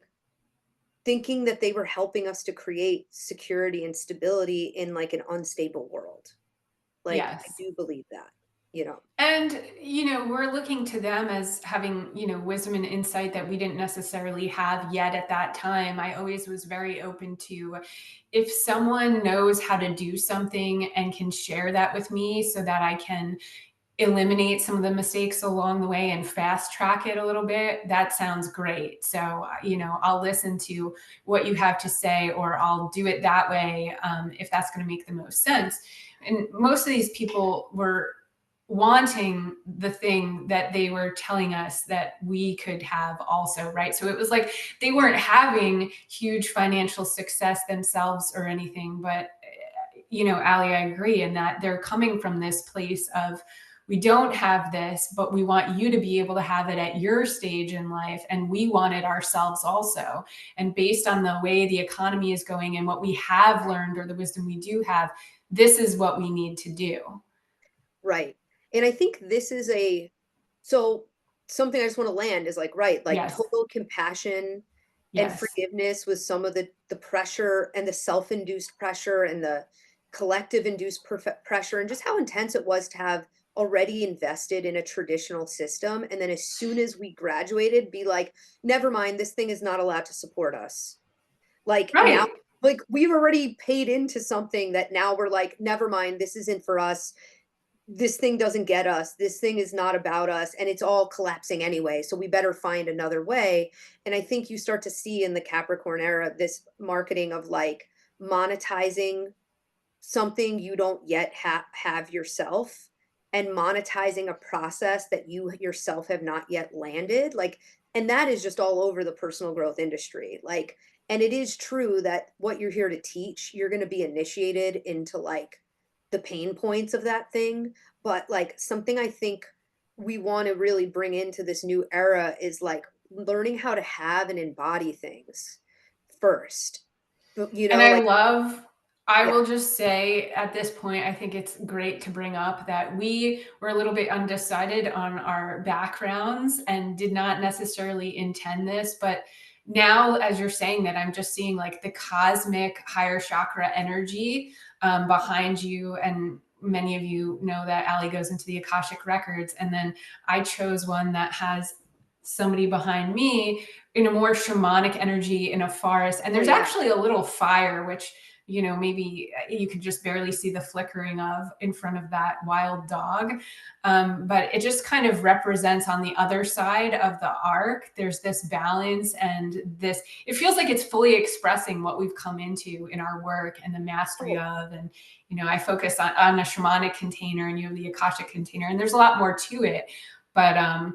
thinking that they were helping us to create security and stability in like an unstable world. Like, I yes. do believe that, you know? And, we're looking to them as having, wisdom and insight that we didn't necessarily have yet at that time. I always was very open to, if someone knows how to do something and can share that with me so that I can eliminate some of the mistakes along the way and fast track it a little bit, that sounds great. So, I'll listen to what you have to say, or I'll do it that way, if that's going to make the most sense. And most of these people were wanting the thing that they were telling us that we could have also, right? So it was like they weren't having huge financial success themselves or anything, but Ali, I agree in that they're coming from this place of, we don't have this, but we want you to be able to have it at your stage in life. And we want it ourselves also. And based on the way the economy is going and what we have learned, or the wisdom we do have, this is what we need to do. Right. And I think this is so something I just wanna land is like, right, like Yes. total compassion and Yes. forgiveness with some of the pressure and the self-induced pressure and the collective induced pressure and just how intense it was to have already invested in a traditional system, and then as soon as we graduated, be like, "Never mind, this thing is not allowed to support us." Like, now Right. like, we've already paid into something that now we're like, "Never mind, this isn't for us. This thing doesn't get us. This thing is not about us, and it's all collapsing anyway, so we better find another way." And I think you start to see in the Capricorn era this marketing of, like, monetizing something you don't yet have yourself and monetizing a process that you yourself have not yet landed, like and that is just all over the personal growth industry, like and it is true that what you're here to teach, you're gonna be initiated into, like, the pain points of that thing, but, like, something I think we wanna really bring into this new era is, like, learning how to have and embody things first, but, And I like love, I yeah. will just say at this point, I think it's great to bring up that we were a little bit undecided on our backgrounds and did not necessarily intend this. But now, as you're saying that, I'm just seeing like the cosmic higher chakra energy, behind you. And many of you know that Ali goes into the Akashic records. And then I chose one that has somebody behind me in a more shamanic energy in a forest. And Oh, there's yeah. actually a little fire, which, maybe you could just barely see the flickering of in front of that wild dog. But it just kind of represents on the other side of the arc, there's this balance and this, it feels like it's fully expressing what we've come into in our work and the mastery Oh. of. And, I focus on a shamanic container and you have the Akashic container, and there's a lot more to it. But I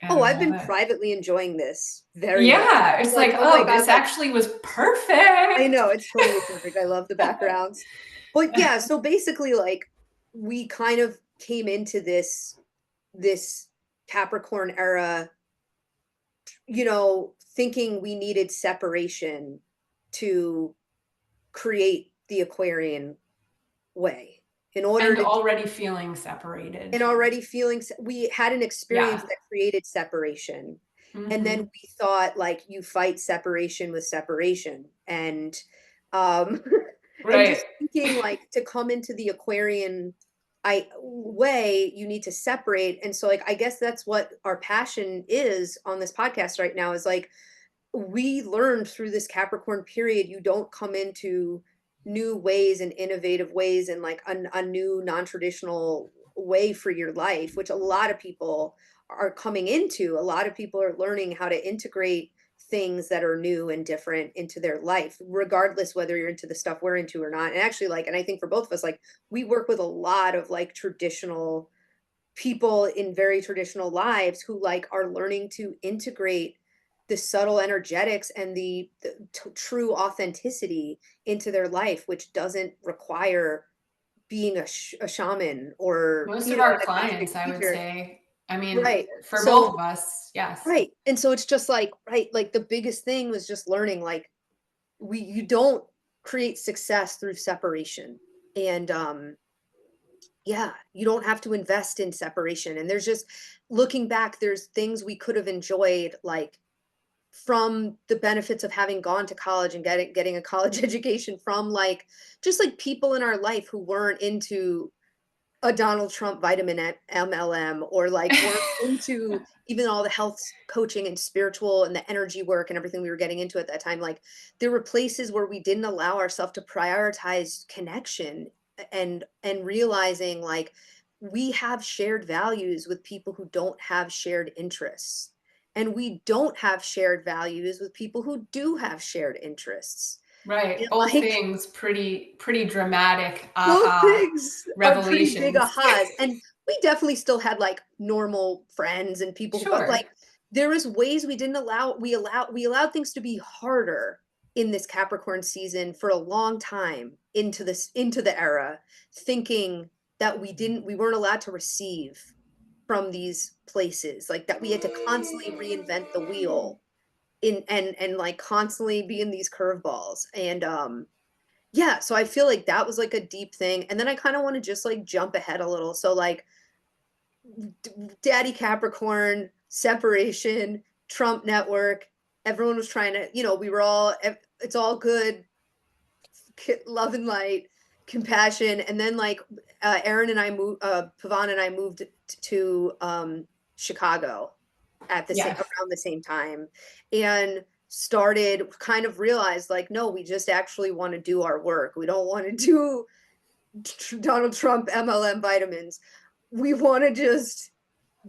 Oh, don't I've know been that. privately enjoying this very much. Yeah, I'm it's like, like, "Oh my oh, god," this like actually was I perfect. know, it's totally perfect, I love the backgrounds. But yeah, so basically, like, we kind of came into this Capricorn era, thinking we needed separation to create the Aquarian way in order And to already feeling separated. and already feeling we had an experience Yeah. that created separation, and then Hmm. we thought like you fight separation with separation, um and Right. just thinking like to come into the Aquarian I way you need to separate. And so like I guess that's what our passion is on this podcast right now, is like we learned through this Capricorn period, you don't come into new ways and innovative ways and like a new non-traditional way for your life, which a lot of people are coming into. A lot of people are learning how to integrate things that are new and different into their life, regardless whether you're into the stuff we're into or not. And actually, like, and I think for both of us, like, we work with a lot of like traditional people in very traditional lives who like are learning to integrate the subtle energetics and the true authenticity into their life, which doesn't require being a shaman or Most of our an akashic clients, I would teacher. say, I mean, Right. for both So of us, yes. right. And so it's just like, right, like the biggest thing was just learning like you don't create success through separation. And yeah, you don't have to invest in separation. And there's just, looking back, there's things we could have enjoyed, like from the benefits of having gone to college and getting a college education, from like just like people in our life who weren't into a Donald Trump MLM, or like weren't into even all the health coaching and spiritual and the energy work and everything we were getting into at that time. Like there were places where we didn't allow ourselves to prioritize connection and realizing like we have shared values with people who don't have shared interests. And we don't have shared values with people who do have shared interests. And Right. Both like things pretty dramatic both aha things are pretty big revelations. ahas, and we definitely still had, like, normal friends and people who, but, Sure. like, there was ways we didn't allow we allowed things to be harder in this Capricorn season for a long time into the era, thinking that we weren't allowed to receive from these places, like, that we had to constantly reinvent the wheel like, constantly be in these curveballs, and, yeah, so I feel like that was, like, a deep thing, and then I kinda wanna just, like, jump ahead a little, so, like, d Daddy Capricorn, separation, Trump network, everyone was trying to, we were all it's all good, love and light, compassion, and then, like, Aaron and I moved Pavan and I moved to, Chicago at the same Yes. around the same time, and started kind of realized, like, no, we just actually wanna do our work. We don't wanna do Donald Trump MLM vitamins. We wanna just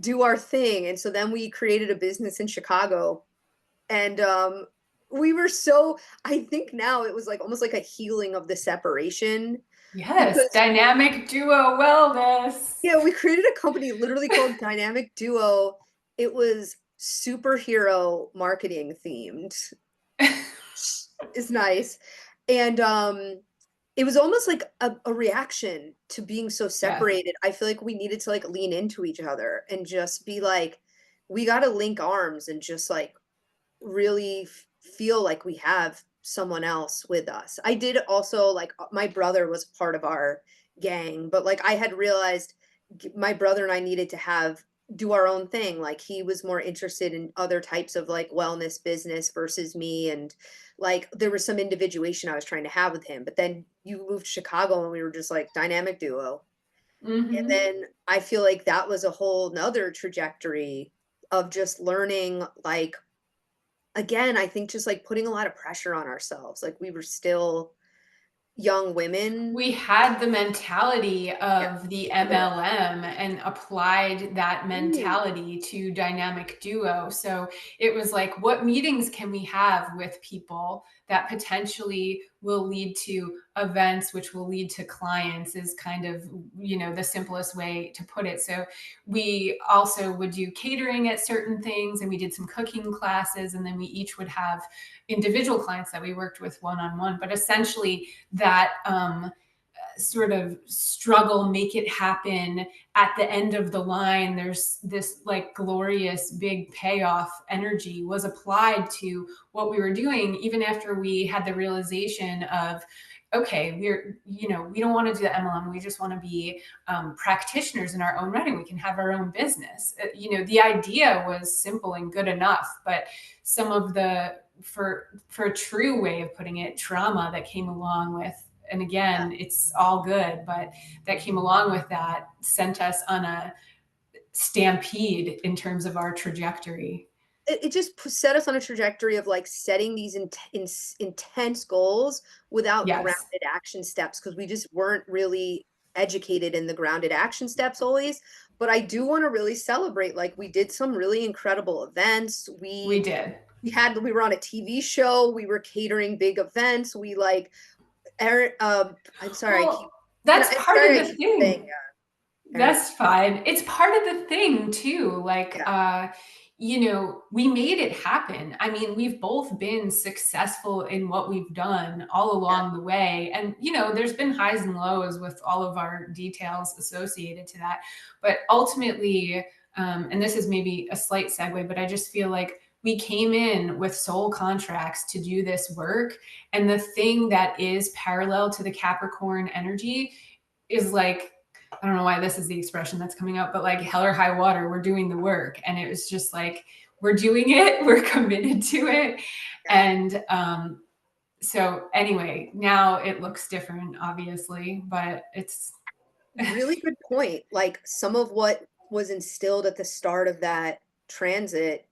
do our thing, and so then we created a business in Chicago, and, we were so, I think now it was, like, almost like a healing of the separation, Yes. because Dynamic duo wellness. yeah, we created a company literally called Dynamic Duo. It was superhero marketing themed. Is nice. And, it was almost like a reaction to being so Yes. separated. I feel like we needed to, like, lean into each other and just be like, "We gotta link arms and just, like, really feel like we have someone else with us." I did also like my brother was part of our gang, but like I had realized my brother and I needed to have do our own thing. Like he was more interested in other types of like wellness business versus me, and like there was some individuation I was trying to have with him. But then you moved to Chicago and we were just like dynamic duo. And Hmm. then I feel like that was a whole nother trajectory of just learning like, again, I think just, like, putting a lot of pressure on ourselves, like, we were still young women. We had the mentality Yeah. of the MLM and applied that Right. mentality to dynamic duo. So it was like, what meetings can we have with people that potentially will lead to events, which will lead to clients, is kind of, the simplest way to put it. So we also would do catering at certain things, and we did some cooking classes, and then we each would have individual clients that we worked with one on one. But essentially, that sort of struggle, make it happen, at the end of the line there's this like glorious big payoff energy was applied to what we were doing, even after we had the realization of, okay, we're, you know, we don't want to do the MLM. We just want to be practitioners in our own right, and we can have our own business. You know, the idea was simple and good enough, but some of the, for a true way of putting it, trauma that came along with, and again, it's all good, but that came along with that sent us on a stampede in terms of our trajectory. It just set us on a trajectory of like setting these intense goals without Yes, grounded action steps, because we just weren't really educated in the grounded action steps always. But I do want to really celebrate, like we did some really incredible events. we did. We were on a TV show, we were catering big events, we like Aaron, I'm sorry, Well, that's I'm part of sorry I the keep saying, thing. Aaron. That's fine. It's part of the thing too. Like, Yeah, you know, we made it happen. I mean, we've both been successful in what we've done all yeah. along the way. And, you know, there's been highs and lows with all of our details associated to that. But ultimately, and this is maybe a slight segue, but I just feel like we came in with soul contracts to do this work. And the thing that is parallel to the Capricorn energy is like, I don't know why this is the expression that's coming out, but like hell or high water, we're doing the work. And it was just like, we're doing it, we're committed to it. Yeah. And so anyway, now it looks different, obviously, but it's Really good point. Like some of what was instilled at the start of that transit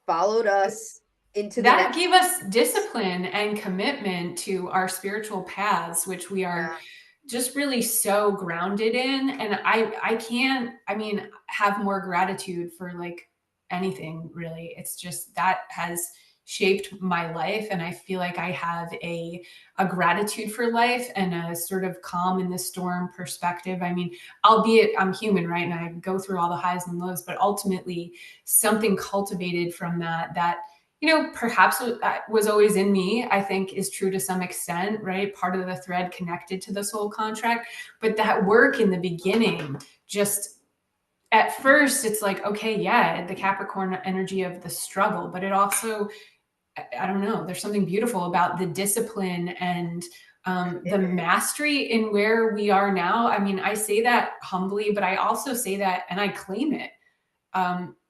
followed us into the that next. gave us discipline and commitment to our spiritual paths, which we are Yeah, just really so grounded in. And I can't, I mean, have more gratitude for like anything really. It's just that has shaped my life, and I feel like I have a gratitude for life and a sort of calm in the storm perspective. I mean, albeit I'm human, right, and I go through all the highs and lows, but ultimately something cultivated from that, that, you know, perhaps was always in me, I think is true to some extent, right? Part of the thread connected to the soul contract. But that work in the beginning, just at first, it's like, okay, yeah, the Capricorn energy of the struggle, but it also, I don't know, there's something beautiful about the discipline and the commitment. mastery in where we are now. I mean, I say that humbly, but I also say that and I claim it.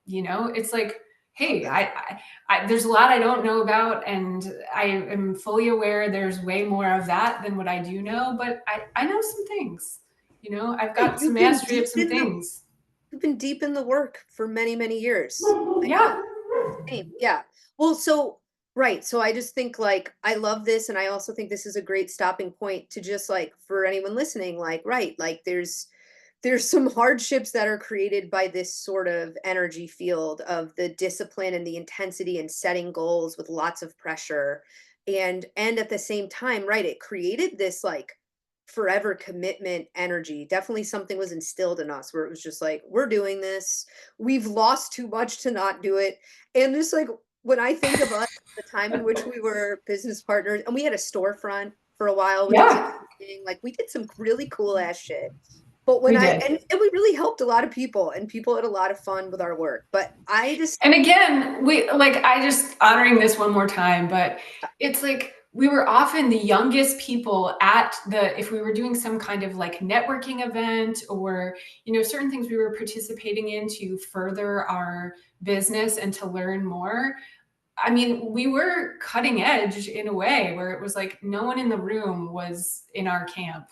You know, it's like, Love hey, that. there's a lot I don't know about, and I am fully aware there's way more of that than what I do know, but I know some things. You know, I've Hey, got some mastery of some things. you've been deep in the work for many, many years. I Yeah, know. Same. Yeah. Well, so right. So I just think like I love this, and I also think this is a great stopping point to just like for anyone listening, like, right, like there's some hardships that are created by this sort of energy field of the discipline and the intensity and setting goals with lots of pressure. And at the same time, right, it created this like forever commitment energy. Definitely something was instilled in us where it was just like, we're doing this. We've lost too much to not do it. And just like when I think of us, the time in which we were business partners and we had a storefront for a while, which was yeah, interesting. Like we did some really cool ass shit. But when we I did. and we really helped a lot of people and people had a lot of fun with our work. But I just And again, we like, I just honoring this one more time, but it's like we were often the youngest people at the, if we were doing some kind of like networking event or, you know, certain things we were participating in to further our business and to learn more. I mean, we were cutting edge in a way where it was like no one in the room was in our camp.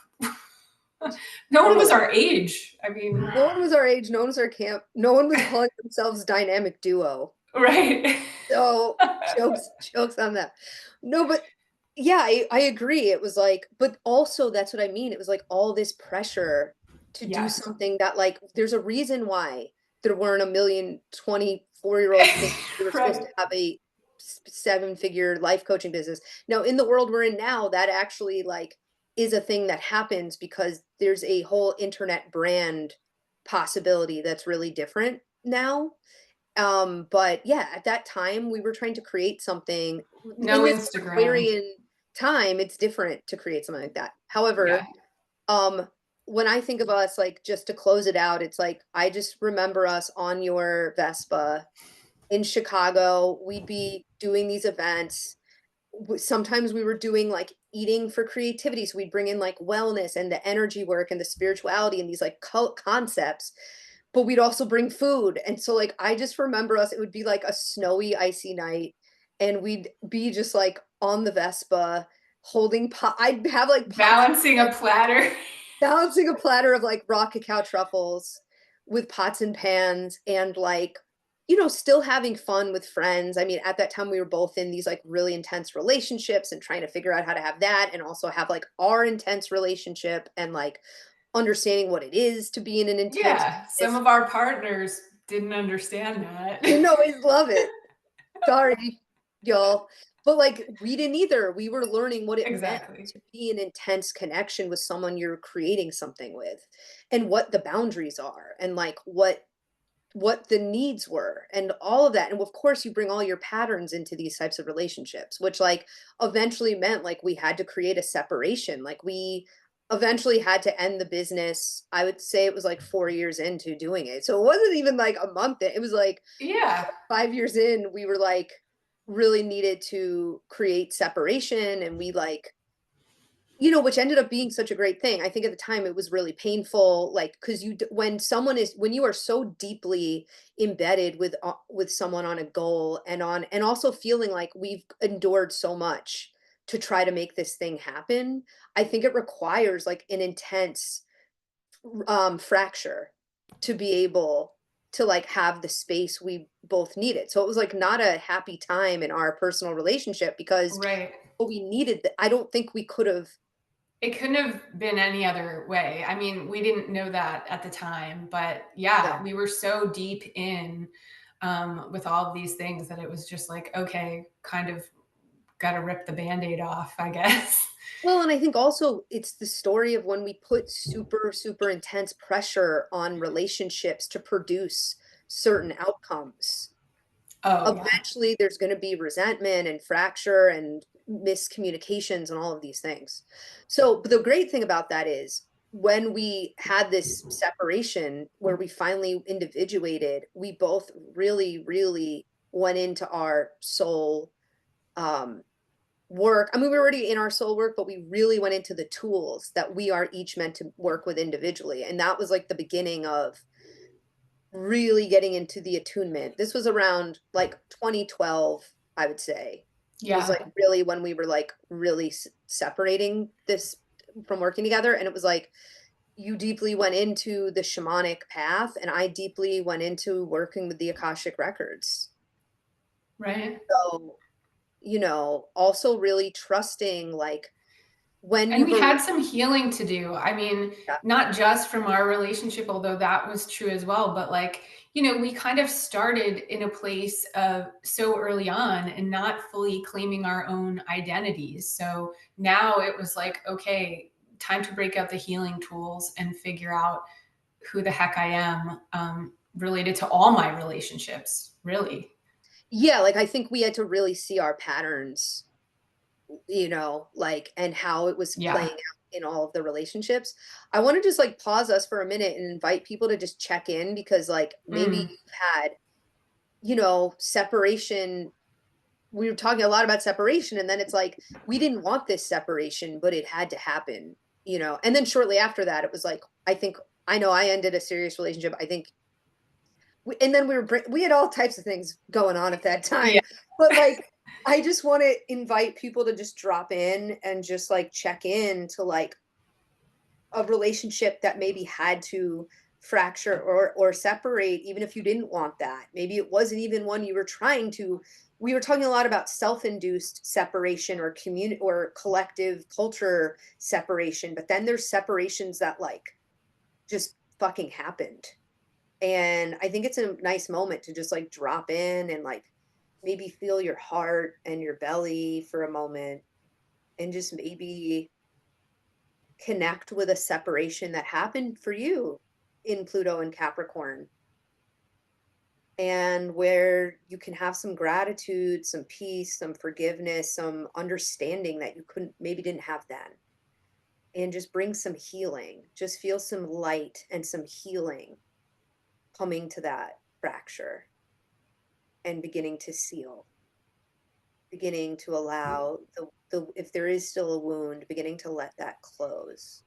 No one was totally. our age. I mean, No one was our age, no one was our camp, no one was calling themselves dynamic duo. right. So jokes on that. No, but yeah, I agree. It was like, but also that's what I mean. It was like all this pressure to do Yes. something that like there's a reason why there weren't a million 24-year-olds thinking they were supposed Right. to have a seven-figure life coaching business. Now, in the world we're in now, that actually like is a thing that happens because there's a whole internet brand possibility that's really different now. But yeah, at that time we were trying to create something in No this Instagram. Aquarian time, it's different to create something like that. However, Yeah. Um, when I think of us, like, just to close it out, it's like, I just remember us on your Vespa in Chicago. We'd be doing these events. Sometimes we were doing like eating for creativity. So we'd bring in like wellness and the energy work and the spirituality and these like cult concepts, but we'd also bring food. And so like I just remember us, it would be like a snowy, icy night, and we'd be just like on the Vespa holding pot. I'd have like pots, Balancing a platter. balancing a platter of like raw cacao truffles with pots and pans, and like, still having fun with friends. I mean, at that time we were both in these like really intense relationships and trying to figure out how to have that and also have like our intense relationship and like understanding what it is to be in an intense Yeah, some relationship. of our partners didn't understand that. Didn't always love it. Sorry, y'all. But like we didn't either. We were learning what it meant Exactly. to be in intense connection with someone you're creating something with, and what the boundaries are, and like what the needs were, and all of that. And of course you bring all your patterns into these types of relationships, which like eventually meant like we had to create a separation. Like we eventually had to end the business. I would say it was like 4 years into doing it. So it wasn't even like a month. It was like Yeah, 5 years in, we were like really needed to create separation. And we like, which ended up being such a great thing. I think at the time it was really painful, like, because when you are so deeply embedded with someone on a goal, and also feeling like we've endured so much to try to make this thing happen. I think it requires like an intense fracture to be able to like have the space we both needed. So it was like not a happy time in our personal relationship because right. we needed that. I don't think we could have. It couldn't have been any other way. I mean, we didn't know that at the time, but yeah, Yeah. we were so deep in with all of these things that it was just like, okay, kind of got to rip the band-aid off, I guess. Well, and I think also it's the story of when we put super, super intense pressure on relationships to produce certain outcomes. Oh, yeah. Eventually, there's going to be resentment and fracture and miscommunications and all of these things. So, but the great thing about that is when we had this separation where we finally individuated, we both really, really went into our soul um, work. I mean, we were already in our soul work, but we really went into the tools that we are each meant to work with individually. And that was like the beginning of really getting into the attunement. This was around like 2012, I would say, was Yeah. like really when we were like really separating this from working together. And it was like you deeply went into the shamanic path, and I deeply went into working with the Akashic records. Right. So, also really trusting like when And you've we had already, some healing to do. I mean, yeah, not just from our relationship, although that was true as well, but like, we kind of started in a place of so early on and not fully claiming our own identities. So now it was like, okay, time to break out the healing tools and figure out who the heck I am, related to all my relationships, really. yeah, like I think we had to really see our patterns, like, and how it was Yeah. playing out in all of the relationships. I want to just like pause us for a minute and invite people to just check in, because like maybe Mm, you've had, separation. We were talking a lot about separation, and then it's like we didn't want this separation, but it had to happen, And then shortly after that, it was like I think I know I ended a serious relationship. I think and then we had all types of things going on at that yeah. time, but like I just want to invite people to just drop in and just like check in to like a relationship that maybe had to fracture or separate, even if you didn't want that. Maybe it wasn't even one you were trying to. We were talking a lot about self-induced separation or community or collective culture separation, but then there's separations that like just fucking happened. And I think it's a nice moment to just like drop in and like maybe feel your heart and your belly for a moment, and just maybe connect with a separation that happened for you in Pluto and Capricorn, and where you can have some gratitude, some peace, some forgiveness, some understanding that you couldn't maybe didn't have then. and just bring some healing. Just feel some light and some healing coming to that fracture and beginning to seal, beginning to allow the if there is still a wound, beginning to let that close.